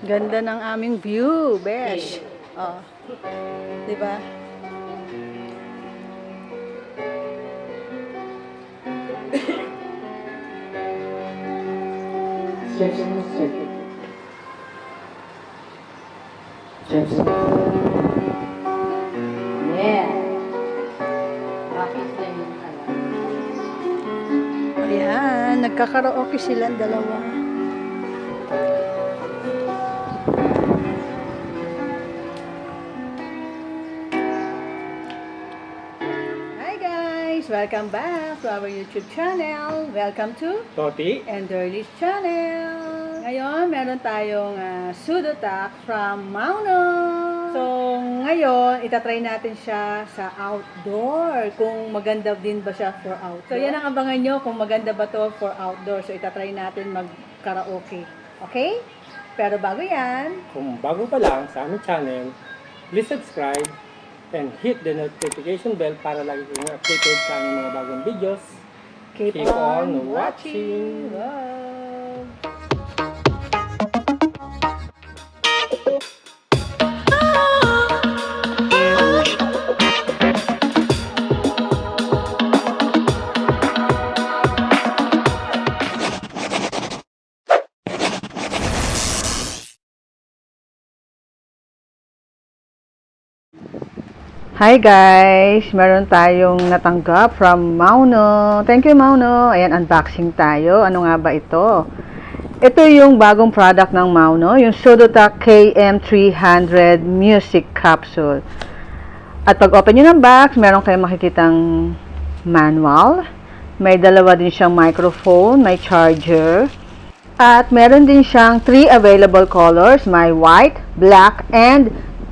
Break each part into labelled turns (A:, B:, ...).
A: Ganda ng aming view, besh. Oh. 'Di ba?
B: Yeah. Bakit na yun?
A: Ayan, nagkakaraoke silang dalawa. Hi guys! Welcome back to our YouTube channel. Welcome to
C: Toti.
A: Enderly's channel. Ngayon, meron tayong Sudotac from Mauno. So, ngayon, itatry natin siya sa outdoor. Kung maganda din ba siya for outdoor. So, yan ang abangan nyo kung maganda ba to for outdoor. So, itatry natin mag-karaoke. Okay? Pero bago yan,
C: Kung bago pa lang sa aming channel, please subscribe and hit the notification bell para lagi kayong updated sa aming mga bagong videos.
A: keep,
C: Keep on watching.
A: Wow. Hi guys! Meron tayong natanggap from Mauno. Thank you Mauno. Ayan, unboxing tayo. Ano nga ba ito? Ito yung bagong product ng Mauno, yung Sudotac KM300 Music Capsule. At pag open nyo ng box, meron kayong makikitang manual. May dalawa din siyang microphone, may charger. At meron din siyang 3 available colors. May white, black, and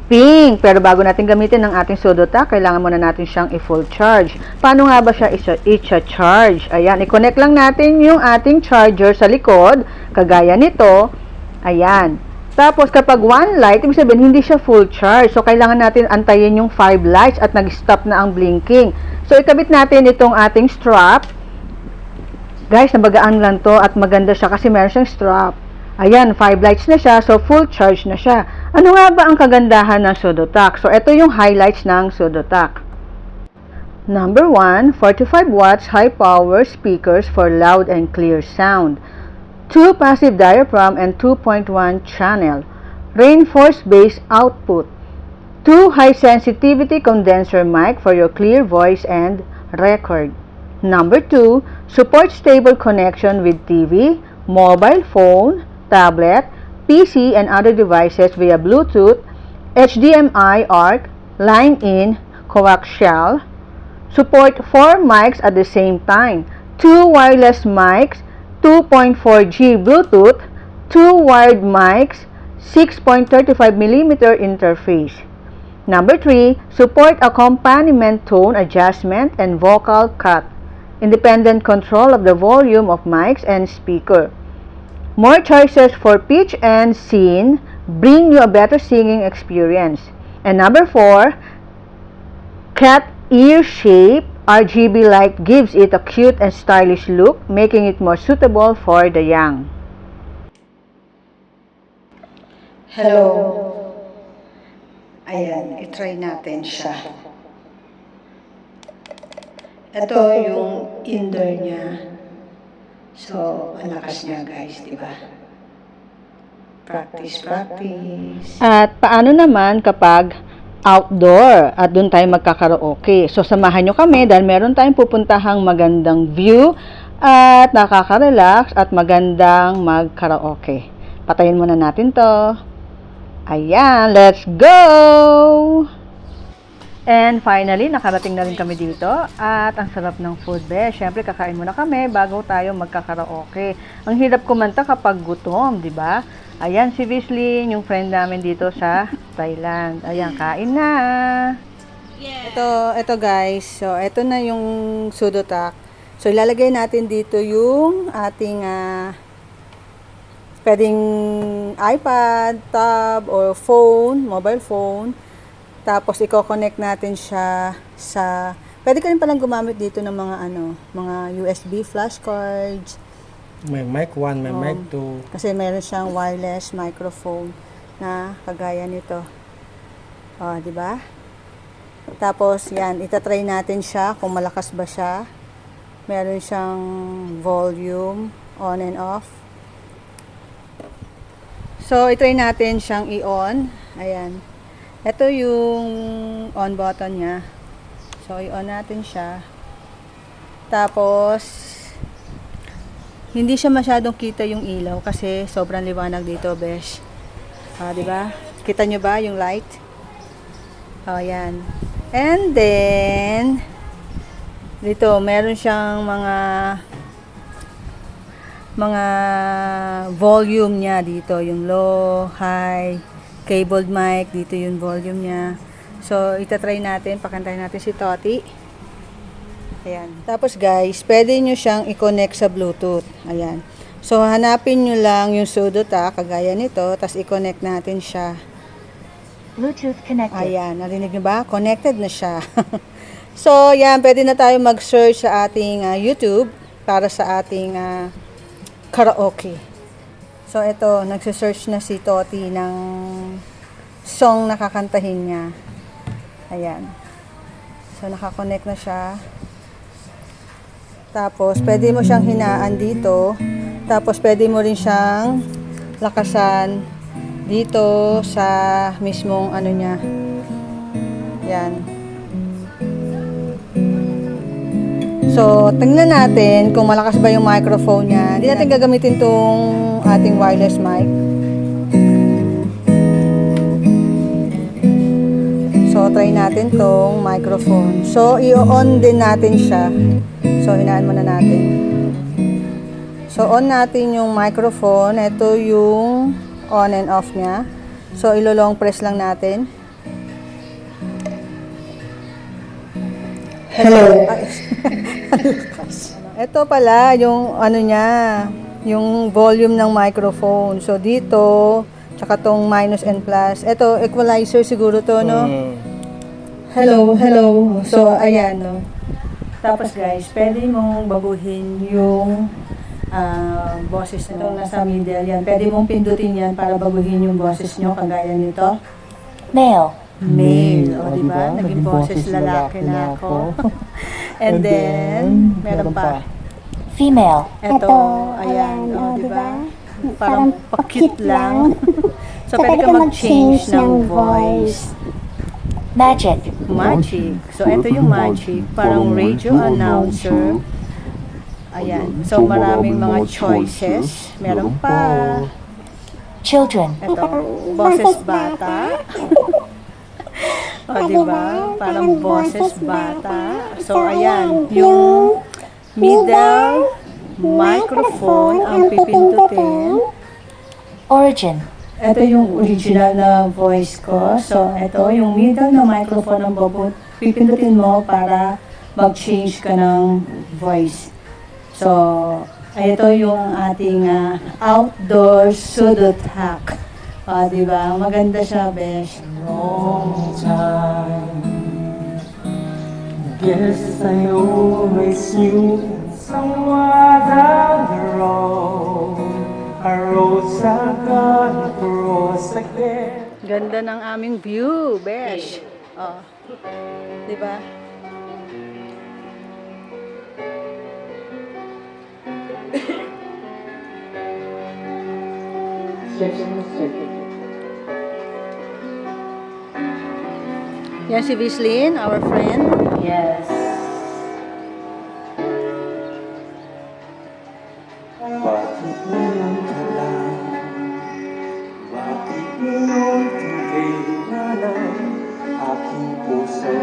A: pink. Pero bago natin gamitin ang ating Sudotac, kailangan muna natin siyang i-full charge. Paano nga ba siya i-charge? Ayan, i-connect lang natin yung ating charger sa likod, kagaya nito. Ayan. Tapos kapag one light, ibig sabihin hindi siya full charge. So kailangan natin antayin yung 5 lights at nag-stop na ang blinking. So ikabit natin itong ating strap. Guys, nabagaan lang to at maganda siya kasi meron siyang strap. Ayan, 5 lights na siya, so full charge na siya. Ano nga ba ang kagandahan ng Sudotac? So, ito yung highlights ng Sudotac. Number 1, 45 watts high-power speakers for loud and clear sound. 2 passive diaphragm and 2.1 channel. Reinforced bass output. 2 high-sensitivity condenser mic for your clear voice and record. Number 2, support stable connection with TV, mobile phone, tablet, PC, and other devices via Bluetooth, HDMI ARC, line-in, coaxial. Support 4 mics at the same time, 2 wireless mics, 2.4G Bluetooth, 2 wired mics, 6.35mm interface. Number 3, support accompaniment tone adjustment and vocal cut. Independent control of the volume of mics and speaker. More choices for pitch and scene bring you a better singing experience. And number 4, cat ear shape RGB light gives it a cute and stylish look, making it more suitable for the young. Hello. Ayan, itry natin siya. Ito yung indoor niya. So, ang lakas niya guys, di ba? Practice. At paano naman kapag outdoor at doon tayo magkakaraoke? So, samahan nyo kami dahil meron tayong pupuntahang magandang view at nakaka-relax at magandang magkaraoke. Patayin muna natin to. Ayan, let's go! And finally, nakarating na rin kami dito at ang sarap ng food, be. Siyempre, kakain muna kami bago tayo magkakaraoke. Ang hirap kumanta kapag gutom, di ba? Ayan, si Vishlin, yung friend namin dito sa Thailand. Ayan, kain na! Yeah. Ito guys, so ito na yung Sudotac. So, ilalagay natin dito yung ating pwedeng iPad, tab, or phone, mobile phone. Tapos, i-connect natin siya sa... Pwede ka rin palang gumamit dito ng mga, mga USB flashcards.
C: May mic 1, may mic 2.
A: Kasi meron siyang wireless microphone na kagaya nito. Di ba? Tapos, yan, itatry natin siya kung malakas ba siya. Meron siyang volume, on and off. So, itry natin siyang i-on. Ayan. Ito yung on button niya. So, i-on natin siya. Tapos, hindi siya masyadong kita yung ilaw kasi sobrang liwanag dito, besh. Di ba? Kita nyo ba yung light? Ayan. And then, dito, meron siyang mga volume niya dito, yung low, high, cabled mic, dito yung volume niya. So, itatry natin, pakantahin natin si Toti. Ayan. Tapos guys, pwede nyo siyang i-connect sa Bluetooth. Ayan. So, hanapin nyo lang yung pseudo-tac, kagaya nito, tapos i-connect natin siya.
D: Bluetooth connected.
A: Ayan, narinig nyo ba? Connected na siya. So, yan, pwede na tayo mag-search sa ating YouTube para sa ating karaoke. So, ito, nagsisearch na si Toti ng song na kakantahin niya. Ayan. So, nakakonect na siya. Tapos, pwede mo siyang hinaan dito. Tapos, pwede mo rin siyang lakasan dito sa mismong ano niya. Yan. So, tingnan natin kung malakas ba yung microphone niya. Hindi natin gagamitin tong ating wireless mic. So, try natin tong microphone. So, i-on din natin siya. So, hinaan muna natin. So, on natin yung microphone. Ito yung on and off niya. So, ilo-long press lang natin. Hello. Ito pala yung ano niya, yung volume ng microphone. So, dito, tsaka tong minus and plus. Ito, equalizer siguro to, no? Hello, hello. So, ayan, no? Tapos guys, pwede mong baguhin yung boses nito nasa middle. Yan. Pwede mong pindutin yan para baguhin yung boses nyo, kagaya nito.
D: Male.
A: Male. O, diba? Naging boses lalaki na ako. And then, meron pa.
D: Female.
A: Ito, ayan. O, diba? Parang pakit lang. So, pwede ka mag-change ng voice.
D: Magic.
A: Magic. So, ito yung magic. Parang radio announcer. Ayan. So, maraming mga choices. Meron pa.
D: Children.
A: Ito, boses bata. O, diba? Parang boses bata. So, ayan. Yung middle microphone ang pipindutin.
D: Origin.
A: Ito yung original na voice ko. So, ito yung middle na microphone ang pipindutin mo para mag-change ka ng voice. So, ito yung ating outdoor pseudo-tac. Diba? Maganda siya, besh.
C: Long time. Guess I always knew somewhere down the road a road's gonna cross again.
A: Ganda ng aming view, besh. Oh. Diba? Yan si Vislin, our friend.
B: Yes.
C: Bakit ngayon ka lang? Bakit ngayon kailangan aking puso?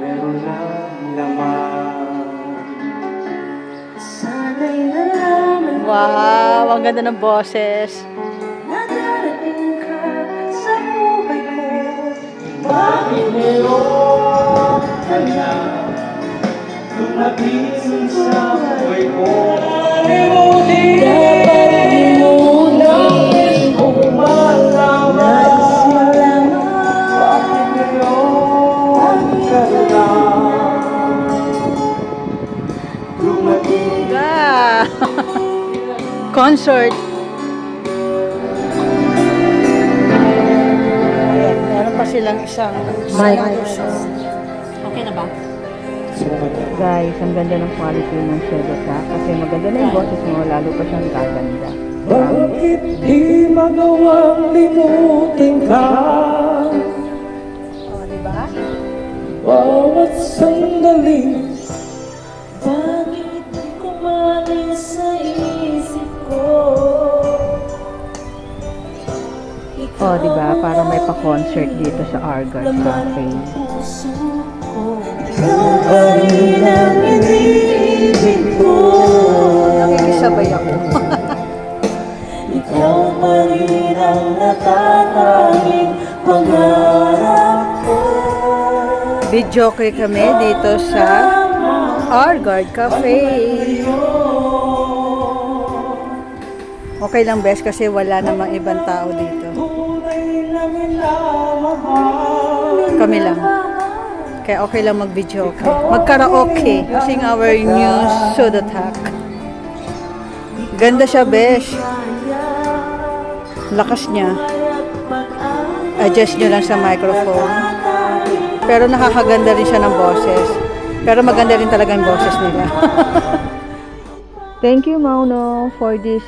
C: Meron lang laman. Sana'y nalaman
A: Wow, ang ganda ng boses.
C: na darating ka sa buhay ko. Bakit ngayon ka lang? Dumating sa buhay ko. Dapat inulit kung malaman. Bakit ngayon ka lang? Dumating
A: concert. Ayan, meron pa silang isang mic.
B: Okay na ba?
A: Guys, ang ganda ng quality ng Sedota kasi maganda na yung boses mo, lalo pa siyang gaganda.
C: Bakit di magawang limutin ka?
A: O, diba?
C: Bawat sandali.
B: Bakit di kumalis sa isip ko?
A: O, diba? Para may pa-concert dito sa Argard Cafe.
B: Puso ko. Ikaw pa rin ang iniibig ko.
A: Nakikisabay ako.
B: Ikaw pa rin ang natatanging pangarap ko.
A: Video kami dito sa Argard Cafe. Okay lang, best, kasi wala namang ibang tao dito. Kami lang. Kaya okay lang mag-video. Mag-karaoke. Using our new Sudotak. Ganda siya, best. Lakas niya. Adjust nyo lang sa microphone. Pero nakakaganda rin siya ng boses. Pero maganda rin talaga yung boses nila. Thank you, Mauno, for this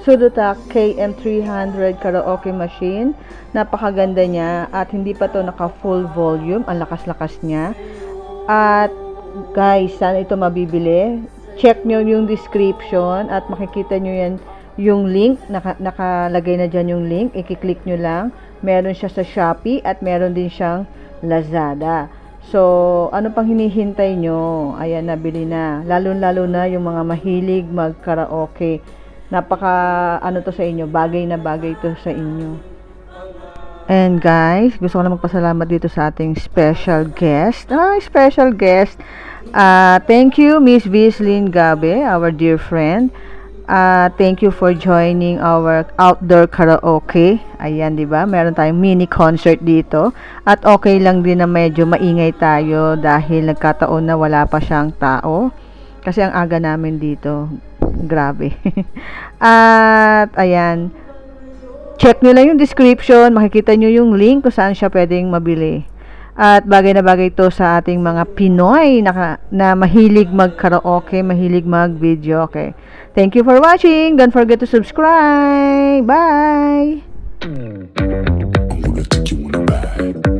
A: Sudotak KM300 karaoke machine. Napakaganda niya at hindi pa to naka full volume. Ang lakas-lakas niya. At guys, saan ito mabibili? Check nyo yung description at makikita nyo yan yung link. Nakalagay na dyan yung link. I-click nyo lang. Meron siya sa Shopee at meron din siyang Lazada. So, ano pang hinihintay nyo? Ayan, nabili na. Lalo-lalo na yung mga mahilig mag-karaoke. Ano to sa inyo? Bagay na bagay to sa inyo. And guys, gusto ko na magpasalamat dito sa ating special guest. Special guest. Thank you, Miss Vislin Gabe, our dear friend. Thank you for joining our outdoor karaoke. Ayan, di ba? Meron tayong mini concert dito. At okay lang din na medyo maingay tayo dahil nagkataon na wala pa siyang tao. Kasi ang aga namin dito. Grabe. At ayan, check nyo lang yung description. Makikita nyo yung link kung saan siya pwedeng mabili. At bagay na bagay to sa ating mga Pinoy na mahilig mag-karaoke, mahilig mag-video. Okay. Thank you for watching. Don't forget to subscribe. Bye!
E: I'm gonna take you on a ride.